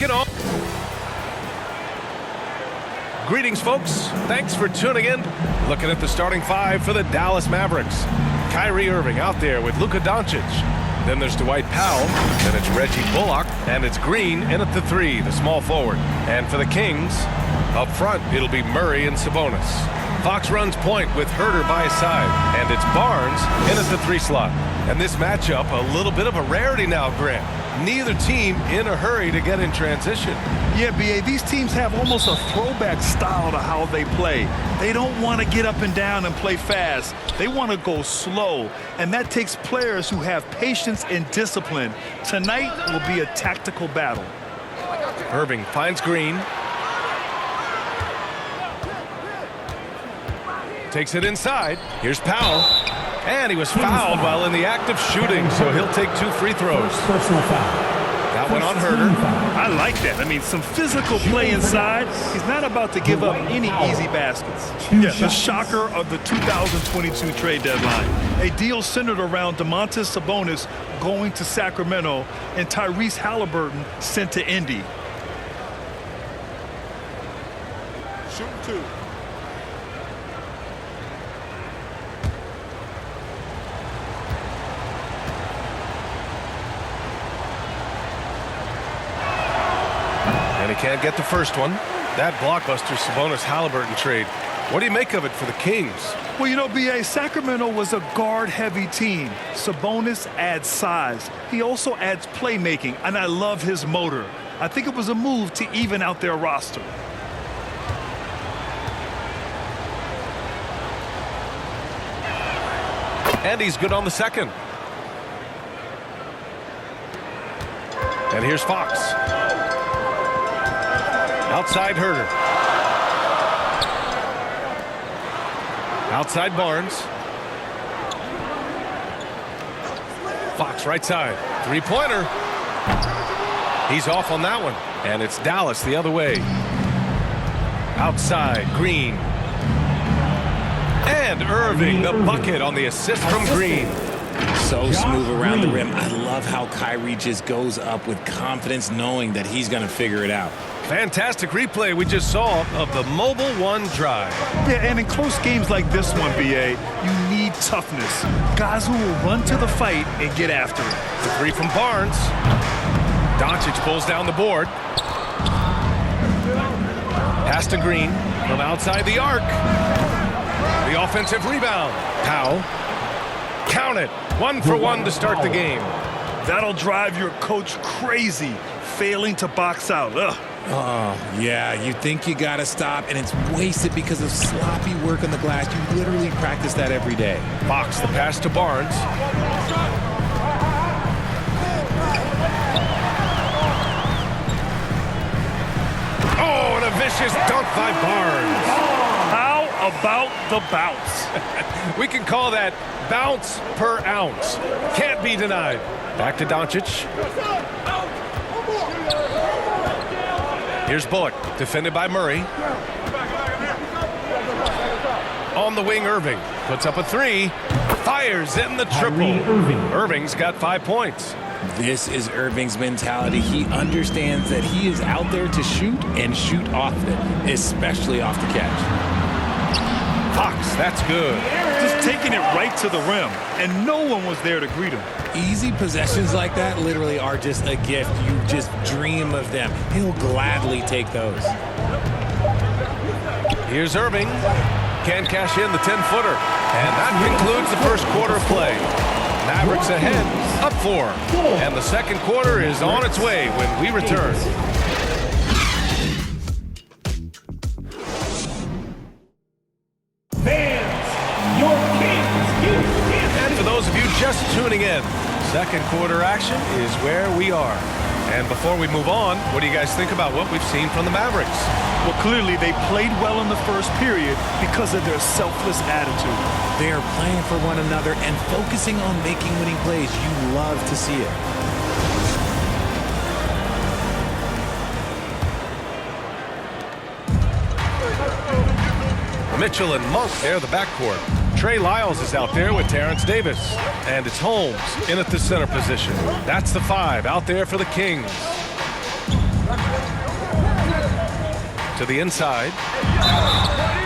Get on. Greetings, folks. Thanks for tuning in. Looking at the starting five for the Dallas Mavericks. Kyrie Irving out there with Luka Doncic. Then there's Dwight Powell. Then it's Reggie Bullock. And it's Green in at the three, the small forward. And for the Kings, up front, it'll be Murray and Sabonis. Fox runs point with Herter by his side. And it's Barnes in at the three slot. And this matchup, a little bit of a rarity now, Grant. Neither team in a hurry to get in transition. Yeah, B.A., these teams have almost a throwback style to how they play. They don't want to get up and down and play fast. They want to go slow, and that takes players who have patience and discipline. Tonight will be a tactical battle. Irving finds Green. Takes it inside. Here's Powell. And he was fouled while in the act of shooting, so he'll take 2 free throws. Personal foul. That went on Herter. I like that. I mean, some physical play inside. He's not about to give up any easy baskets. Yeah, the shocker of the 2022 trade deadline. A deal centered around Domantas Sabonis going to Sacramento and Tyrese Halliburton sent to Indy. Shoot 2. And he can't get the first one. That blockbuster Sabonis-Halliburton trade. What do you make of it for the Kings? Well, you know, B.A., Sacramento was a guard-heavy team. Sabonis adds size. He also adds playmaking, and I love his motor. I think it was a move to even out their roster. And he's good on the second. And here's Fox. Outside Herter. Outside Barnes. Fox right side. Three-pointer. He's off on that one. And it's Dallas the other way. Outside Green. And Irving, the bucket on the assist from Green. So smooth around the rim. I love how Kyrie just goes up with confidence, knowing that he's going to figure it out. Fantastic replay we just saw of the Mobile One drive. Yeah, and in close games like this one, B.A., you need toughness. Guys who will run to the fight and get after it. The three from Barnes. Doncic pulls down the board. Pass to Green from outside the arc. The offensive rebound. Powell. Count it. 1 for 1 to start the game. That'll drive your coach crazy, failing to box out. Ugh. Oh, yeah, you think you got to stop, and it's wasted because of sloppy work on the glass. You literally practice that every day. Fox, the pass to Barnes. Oh, and a vicious dunk by Barnes. How about the bounce? We can call that bounce per ounce. Can't be denied. Back to Doncic. Here's Bullock, defended by Murray. On the wing, Irving puts up a three. Fires in the triple. Irving's got 5 points. This is Irving's mentality. He understands that he is out there to shoot and shoot often, especially off the catch. Fox, that's good. Just taking it right to the rim, and no one was there to greet him. Easy possessions like that literally are just a gift. You just dream of them. He'll gladly take those. Here's Irving. Can't cash in the 10-footer. And that concludes the first quarter of play. Mavericks ahead, up 4. And the second quarter is on its way when we return. And for those of you just tuning in, second quarter action is where we are. And before we move on, what do you guys think about what we've seen from the Mavericks? Well, clearly they played well in the first period because of their selfless attitude. They are playing for one another and focusing on making winning plays. You love to see it. Mitchell and Monk, they're the backcourt. Trey Lyles is out there with Terrence Davis. And it's Holmes in at the center position. That's the 5 out there for the Kings. to the inside.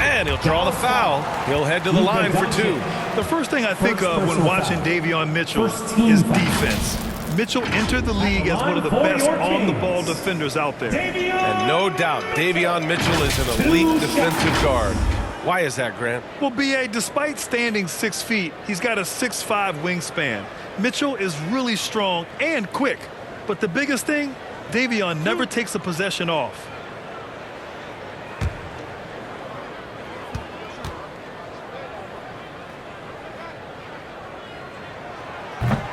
And he'll draw the foul. He'll head to the line for 2. The first thing I think of when watching Davion Mitchell is defense. Mitchell entered the league as one of the best on-the-ball defenders out there. And no doubt, Davion Mitchell is an elite defensive guard. Why is that, Grant? Well, B.A., despite standing 6 feet, he's got a 6'5" wingspan. Mitchell is really strong and quick. But the biggest thing, Davion never takes a possession off.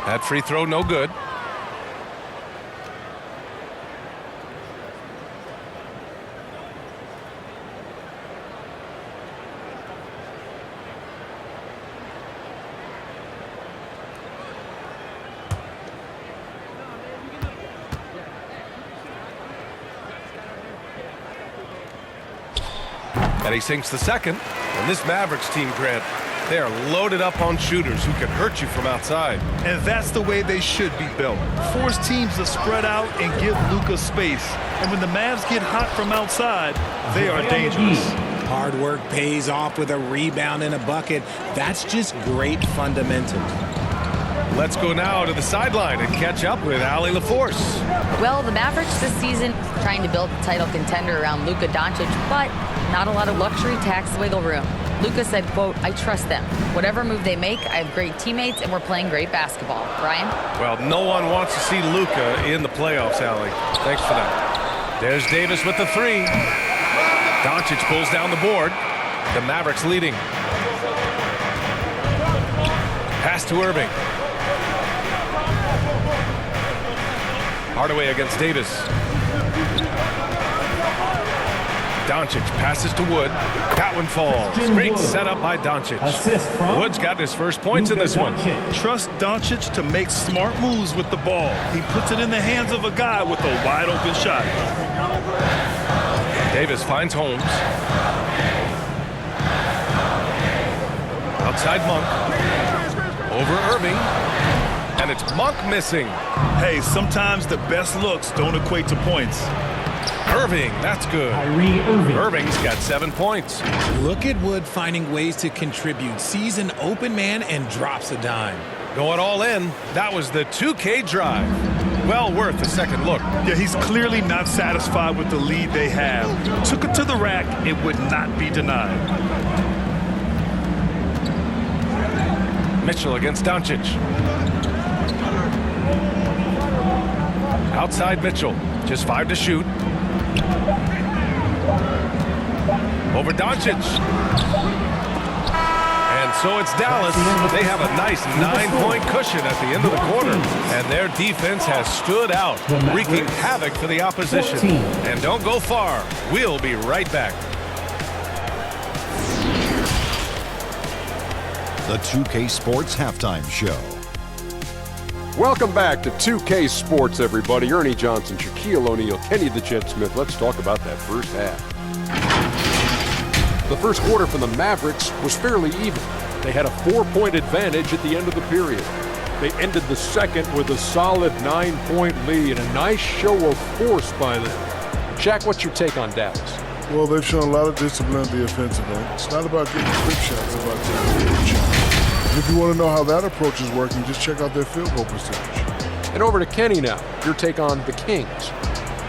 That free throw, no good. And he sinks the second. And this Mavericks team, Grant, they are loaded up on shooters who can hurt you from outside. And that's the way they should be built. Force teams to spread out and give Luka space. And when the Mavs get hot from outside, they are dangerous. Hard work pays off with a rebound and a bucket. That's just great fundamentals. Let's go now to the sideline and catch up with Allie LaForce. Well, the Mavericks this season trying to build a title contender around Luka Doncic, but not a lot of luxury tax wiggle room. Luka said, quote, "I trust them. Whatever move they make, I have great teammates and we're playing great basketball." Ryan? Well, no one wants to see Luka in the playoffs, Allie. Thanks for that. There's Davis with the 3. Doncic pulls down the board. The Mavericks leading. Pass to Irving. Hardaway against Davis. Doncic passes to Wood. That one falls. Great setup by Doncic. Wood's got his first points in this one. Trust Doncic to make smart moves with the ball. He puts it in the hands of a guy with a wide open shot. Davis finds Holmes. Outside Monk. Over Irving. And it's Monk missing. Hey, sometimes the best looks don't equate to points. Irving, that's good. Irving's got 7 points. Look at Wood finding ways to contribute. Sees an open man and drops a dime. Going all in. That was the 2K drive. Well worth a second look. Yeah, he's clearly not satisfied with the lead they have. Took it to the rack. It would not be denied. Mitchell against Doncic. Outside Mitchell. Just 5 to shoot. Over Doncic. And so it's Dallas. They have a nice 9-point cushion at the end of the quarter. And their defense has stood out, wreaking havoc for the opposition. And don't go far. We'll be right back. The 2K Sports Halftime Show. Welcome back to 2K Sports, everybody. Ernie Johnson, Shaquille O'Neal, Kenny the Jet Smith. Let's talk about that first half. The first quarter for the Mavericks was fairly even. They had a 4-point advantage at the end of the period. They ended the second with a solid 9-point lead, and a nice show of force by them. Shaq, what's your take on Dallas? Well, they've shown a lot of discipline at the offensive end. It's not about getting quick shots, it's about taking good shots. And if you want to know how that approach is working, just check out their field goal percentage. And over to Kenny now. Your take on the Kings.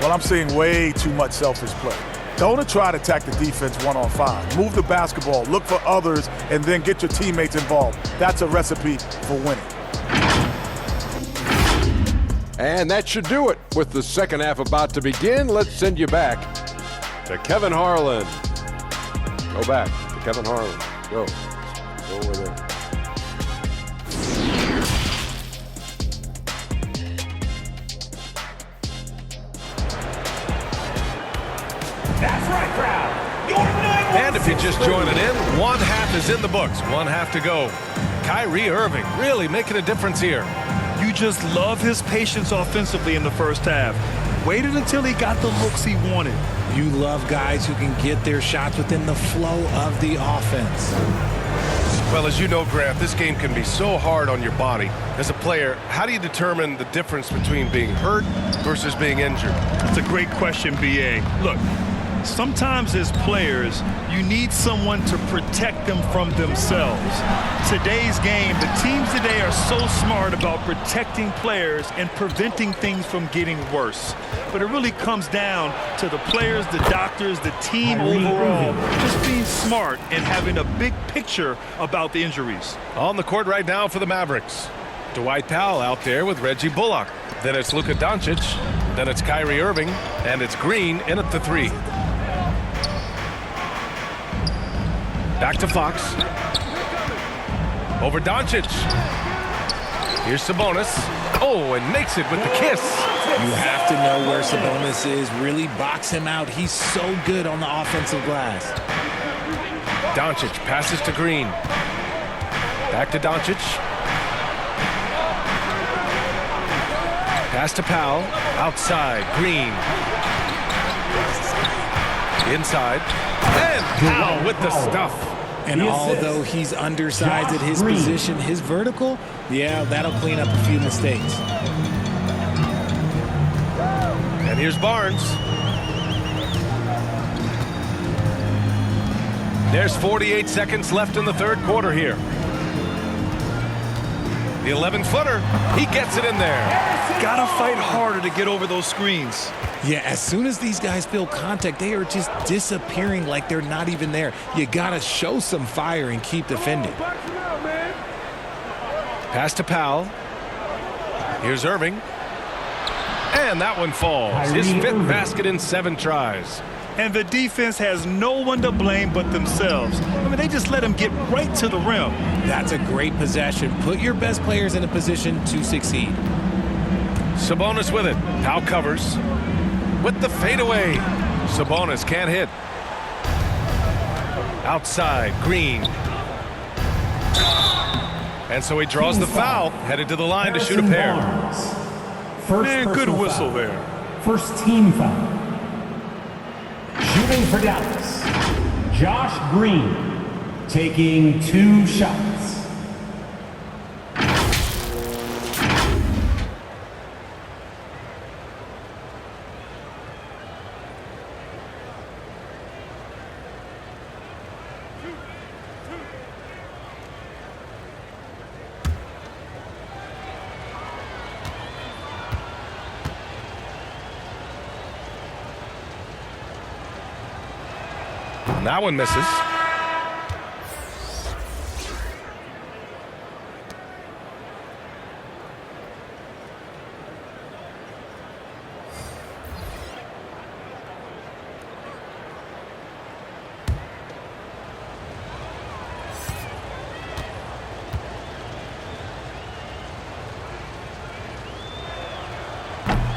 Well, I'm seeing way too much selfish play. Don't try to attack the defense 1-on-5. Move the basketball, look for others, and then get your teammates involved. That's a recipe for winning. And that should do it. With the second half about to begin, let's send you back to Kevin Harlan. Go back to Kevin Harlan. Go over there. That's right, crowd. Your And if you're just joining in, one half is in the books. One half to go. Kyrie Irving really making a difference here. You just love his patience offensively in the first half. Waited until he got the looks he wanted. You love guys who can get their shots within the flow of the offense. Well, as you know, Grant, this game can be so hard on your body. As a player, how do you determine the difference between being hurt versus being injured? That's a great question, B.A. Look, Sometimes as players, you need someone to protect them from themselves. Today's game, the teams today are so smart about protecting players and preventing things from getting worse. But it really comes down to the players, the doctors, the team overall, just being smart and having a big picture about the injuries. On the court right now for the Mavericks. Dwight Powell out there with Reggie Bullock. Then it's Luka Doncic. Then it's Kyrie Irving. And it's Green in at the 3. Back to Fox. Over Doncic. Here's Sabonis. Oh, and makes it with the kiss. You have to know where Sabonis is. Really box him out. He's so good on the offensive glass. Doncic passes to Green. Back to Doncic. Pass to Powell. Outside. Green. Inside. And Powell with the stuff. And although he's undersized at his position, his vertical, yeah, that'll clean up a few mistakes. And here's Barnes. There's 48 seconds left in the third quarter here. The 11-footer, he gets it in there. Gotta fight harder to get over those screens. Yeah, as soon as these guys feel contact, they are just disappearing like they're not even there. You gotta show some fire and keep defending. Pass to Powell. Here's Irving. And that one falls. His 5th basket in 7 tries. And the defense has no one to blame but themselves. I mean, they just let him get right to the rim. That's a great possession. Put your best players in a position to succeed. Sabonis with it. Powell covers. With the fadeaway. Sabonis can't hit. Outside, Green. And so he draws the foul. Headed to the line to shoot a pair. Man, good whistle there. First team foul. Shooting for Dallas, Josh Green, taking 2 shots. That one misses.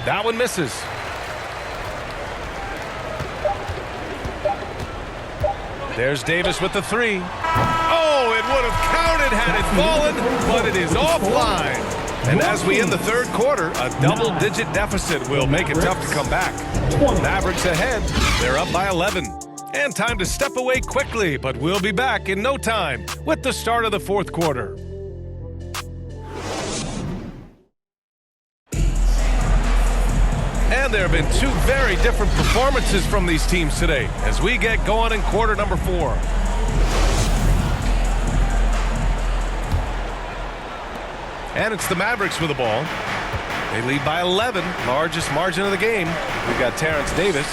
That one misses. There's Davis with the 3. Oh, it would have counted had it fallen, but it is offline. And as we end the third quarter, a double-digit deficit will make it tough to come back. Mavericks ahead. They're up by 11. And time to step away quickly, but we'll be back in no time with the start of the fourth quarter. And there have been 2 very different performances from these teams today as we get going in quarter number 4. And it's the Mavericks with the ball. They lead by 11, largest margin of the game. We've got Terrence Davis.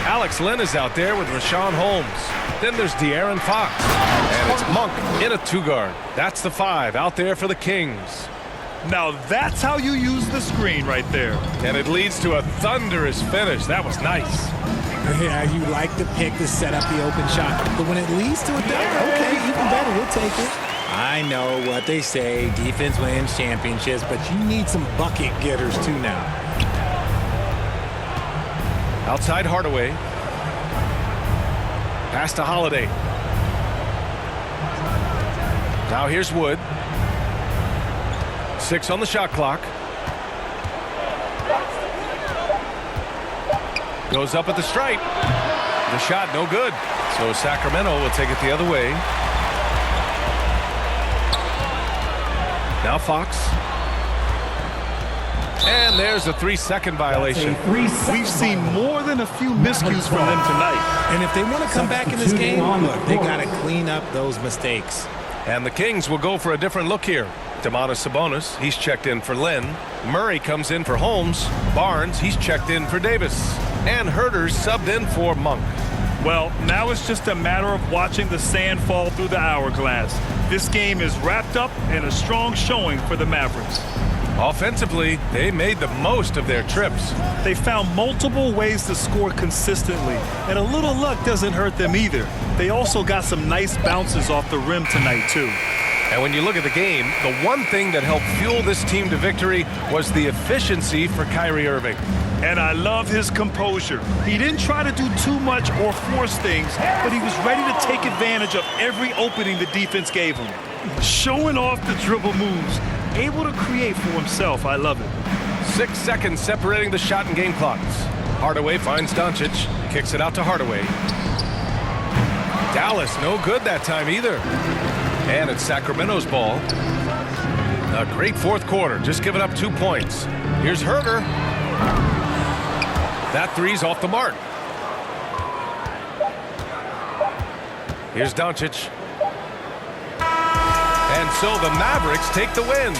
Alex Len is out there with Rashawn Holmes. Then there's De'Aaron Fox. And it's Monk in a 2-guard. That's the 5 out there for the Kings. Now that's how you use the screen right there. And it leads to a thunderous finish. That was nice. Yeah, you like the pick to set up the open shot. But when it leads to a dunk, okay, even better, we'll take it. I know what they say, defense wins championships, but you need some bucket getters too now. Outside Hardaway. Pass to Holiday. Now here's Wood. 6 on the shot clock. Goes up at the stripe. The shot no good. So Sacramento will take it the other way. Now Fox. And there's a 3-second violation. We've seen more than a few miscues from them tonight. And if they want to come back in this game, look, they got to clean up those mistakes. And the Kings will go for a different look here. Domantas Sabonis, he's checked in for Lynn. Murray comes in for Holmes. Barnes, he's checked in for Davis. And Herter's subbed in for Monk. Well, now it's just a matter of watching the sand fall through the hourglass. This game is wrapped up in a strong showing for the Mavericks. Offensively, they made the most of their trips. They found multiple ways to score consistently, and a little luck doesn't hurt them either. They also got some nice bounces off the rim tonight, too. And when you look at the game, the one thing that helped fuel this team to victory was the efficiency for Kyrie Irving. And I love his composure. He didn't try to do too much or force things, but he was ready to take advantage of every opening the defense gave him. Showing off the dribble moves, able to create for himself. I love it. 6 seconds separating the shot and game clocks. Hardaway finds Doncic, kicks it out to Hardaway. Dallas no good that time either. And it's Sacramento's ball. A great fourth quarter, just giving up 2 points. Here's Herter. That three's off the mark. Here's Doncic. And so the Mavericks take the win.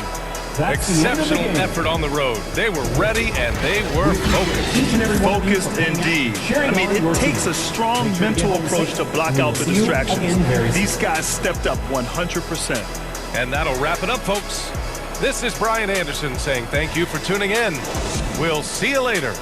Exceptional effort on the road. They were ready and they were focused. Focused indeed. I mean, it takes a strong mental approach to block out the distractions. These guys stepped up 100%. And that'll wrap it up, folks. This is Brian Anderson saying thank you for tuning in. We'll see you later.